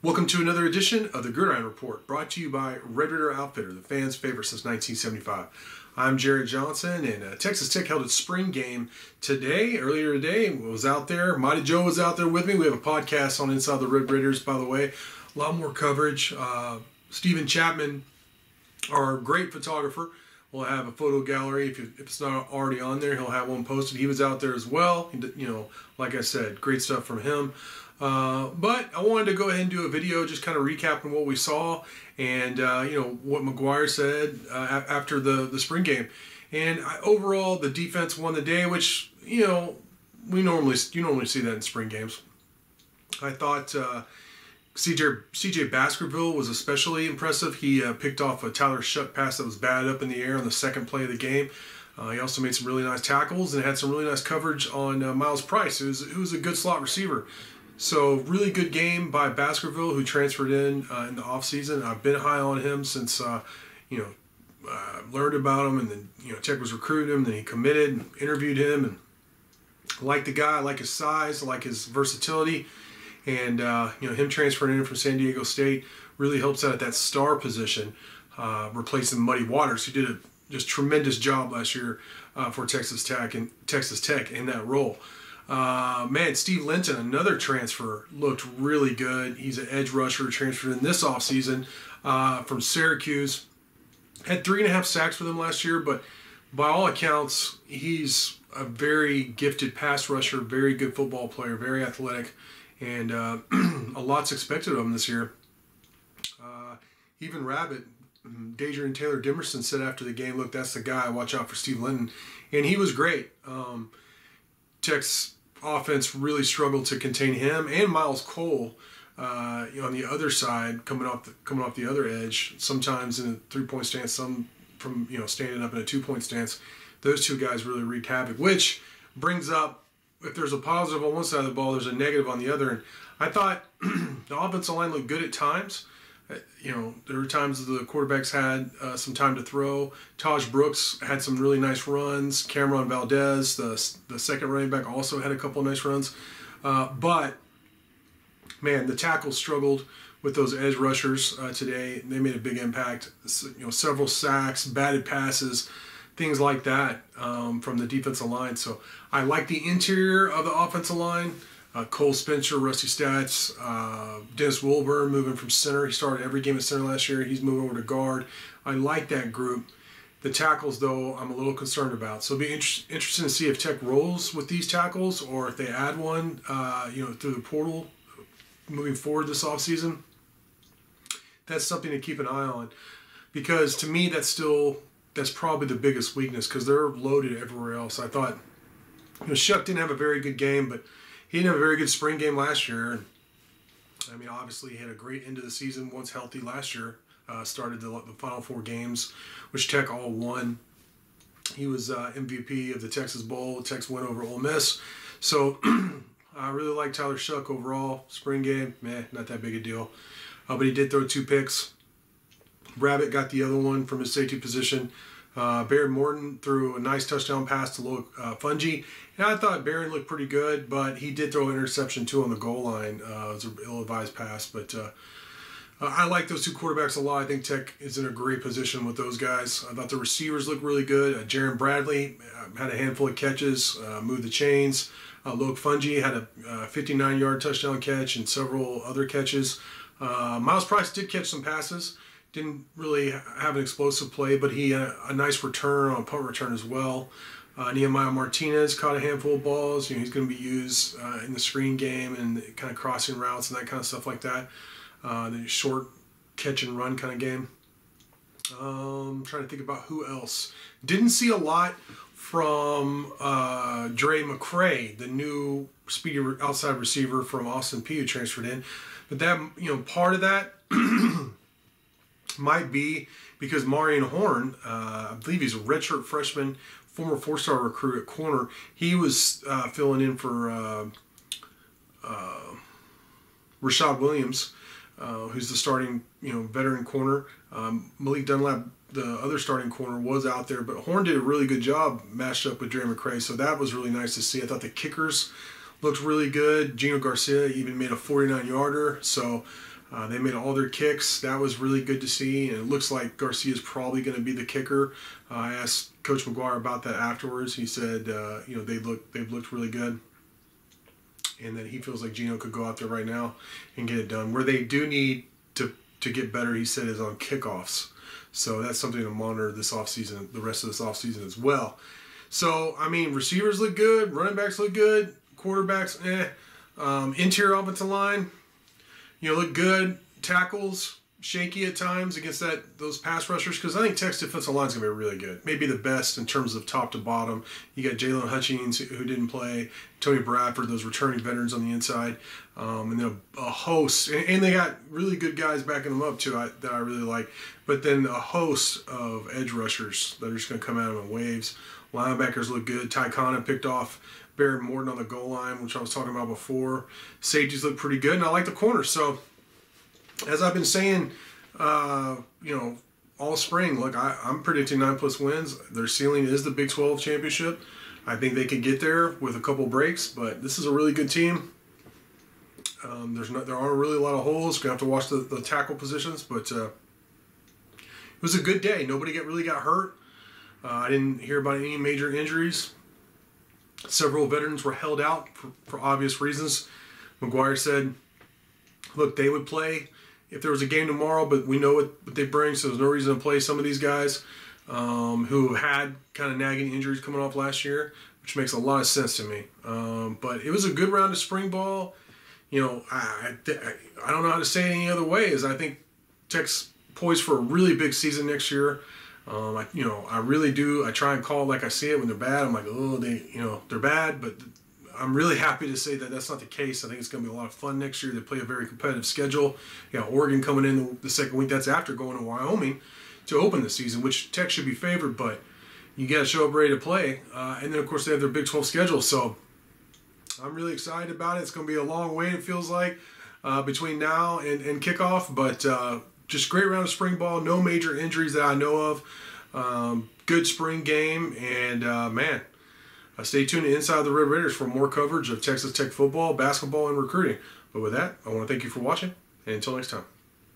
Welcome to another edition of the Gridiron Report, brought to you by Red Raider Outfitter, the fans' favorite since 1975. I'm Jared Johnson, and Texas Tech held its spring game earlier today. Was out there. Mighty Joe was out there with me. We have a podcast on Inside the Red Raiders, by the way. A lot more coverage. Stephen Chapman, our great photographer, will have a photo gallery. If it's not already on there, he'll have one posted. He was out there as well. Like I said, great stuff from him. But I wanted to go ahead and do a video just kind of recapping what we saw and, what McGuire said after the spring game. And overall, the defense won the day, which, you normally see that in spring games. I thought CJ Baskerville was especially impressive. He picked off a Tyler Shuck pass that was batted up in the air on the second play of the game. He also made some really nice tackles and had some really nice coverage on Miles Price, who was a good slot receiver. So really good game by Baskerville, who transferred in the offseason. I've been high on him since, learned about him, and then, Tech was recruiting him, then he committed, and interviewed him, and I like the guy, I like his size, I like his versatility, and, him transferring in from San Diego State really helps out at that star position, replacing Muddy Waters, who did a just tremendous job last year for Texas Tech in that role. Steve Linton, another transfer, looked really good. He's an edge rusher, transferred in this offseason from Syracuse. Had 3.5 sacks for them last year, but by all accounts, he's a very gifted pass rusher, very good football player, very athletic, and a lot's expected of him this year. Even Rabbit, Dadrian Taylor Dimerson, said after the game, look, that's the guy, watch out for Steve Linton. And he was great. Tech's offense really struggled to contain him and Miles Cole on the other side, coming off the other edge. Sometimes in a 3-point stance, some from standing up in a 2-point stance. Those two guys really wreaked havoc. Which brings up, if there's a positive on one side of the ball, there's a negative on the other. And I thought the offensive line looked good at times. There were times the quarterbacks had some time to throw. Taj Brooks had some really nice runs. Cameron Valdez, the second running back, also had a couple of nice runs. But, man, the tackles struggled with those edge rushers today. They made a big impact. Several sacks, batted passes, things like that from the defensive line. So I like the interior of the offensive line. Cole Spencer, Rusty Stats, Dennis Wilburn moving from center. He started every game at center last year. He's moving over to guard. I like that group. The tackles, though, I'm a little concerned about. So it'll be interesting to see if Tech rolls with these tackles or if they add one, through the portal moving forward this offseason. That's something to keep an eye on, because to me that's probably the biggest weakness, because they're loaded everywhere else. I thought Shuck didn't have a very good game, but he didn't have a very good spring game last year. And obviously he had a great end of the season once healthy last year. Started the final 4 games, which Tech all won. He was MVP of the Texas Bowl. Tech's win over Ole Miss. So I really like Tyler Shuck overall. Spring game, not that big a deal. But he did throw 2 picks. Rabbit got the other one from his safety position. Baron Morton threw a nice touchdown pass to Loic Fouonji. And I thought Baron looked pretty good, but he did throw an interception too on the goal line. It was an ill-advised pass, but I like those 2 quarterbacks a lot. I think Tech is in a great position with those guys. I thought the receivers looked really good. Jaron Bradley had a handful of catches, moved the chains. Loic Fouonji had a 59-yard touchdown catch and several other catches. Miles Price did catch some passes. Didn't really have an explosive play, but he had a nice return on a punt return as well. Nehemiah Martinez caught a handful of balls. He's going to be used in the screen game and kind of crossing routes and that kind of stuff like that. The short catch and run kind of game. I'm trying to think about who else. Didn't see a lot from Dre McCray, the new speedy outside receiver from Austin Peay who transferred in. But that, part of that might be because Marion Horn, I believe he's a redshirt freshman, former 4-star recruit at corner. He was filling in for Rashad Williams, who's the starting, veteran corner. Malik Dunlap, the other starting corner, was out there, but Horn did a really good job matched up with Dre McCray, so that was really nice to see. I thought the kickers looked really good. Gino Garcia even made a 49-yarder, so They made all their kicks. That was really good to see, and it looks like Garcia is probably going to be the kicker. I asked Coach McGuire about that afterwards. He said, they've looked really good, and that he feels like Gino could go out there right now and get it done. Where they do need to get better, he said, is on kickoffs. So that's something to monitor this offseason, the rest of this offseason as well. So, I mean, receivers look good, running backs look good, quarterbacks, interior offensive line, look good. Tackles, shaky at times against those pass rushers, because I think Tech's defensive line is going to be really good. Maybe the best in terms of top to bottom. You got Jalen Hutchings, who didn't play, Tony Bradford, those returning veterans on the inside, and then a host. And they got really good guys backing them up, too, that I really like. But then a host of edge rushers that are just going to come at them in waves. Linebackers look good. Ty Conant picked off Barrett Morton on the goal line, which I was talking about before. Safeties look pretty good, and I like the corners. So, as I've been saying, all spring, look, I'm predicting 9+ wins. Their ceiling is the Big 12 championship. I think they could get there with a couple breaks, but this is a really good team. There aren't really a lot of holes. Gonna have to watch the tackle positions, but it was a good day. Nobody really got hurt. I didn't hear about any major injuries. Several veterans were held out for obvious reasons. McGuire said, look, they would play if there was a game tomorrow, but we know what they bring, so there's no reason to play some of these guys who had kind of nagging injuries coming off last year, which makes a lot of sense to me. But it was a good round of spring ball. I don't know how to say it any other way, is I think Tech's poised for a really big season next year. I really do. I try and call it like I see it. When they're bad, I'm like, oh, they're bad. But I'm really happy to say that that's not the case. I think it's going to be a lot of fun next year. They play a very competitive schedule. Oregon coming in the second week. That's after going to Wyoming to open the season, which Tech should be favored. But you got to show up ready to play. And then, of course, they have their Big 12 schedule. So I'm really excited about it. It's going to be a long wait, it feels like, between now and kickoff. But just great round of spring ball. No major injuries that I know of. Good spring game. And, stay tuned to Inside the Red Raiders for more coverage of Texas Tech football, basketball, and recruiting. But with that, I want to thank you for watching. And until next time.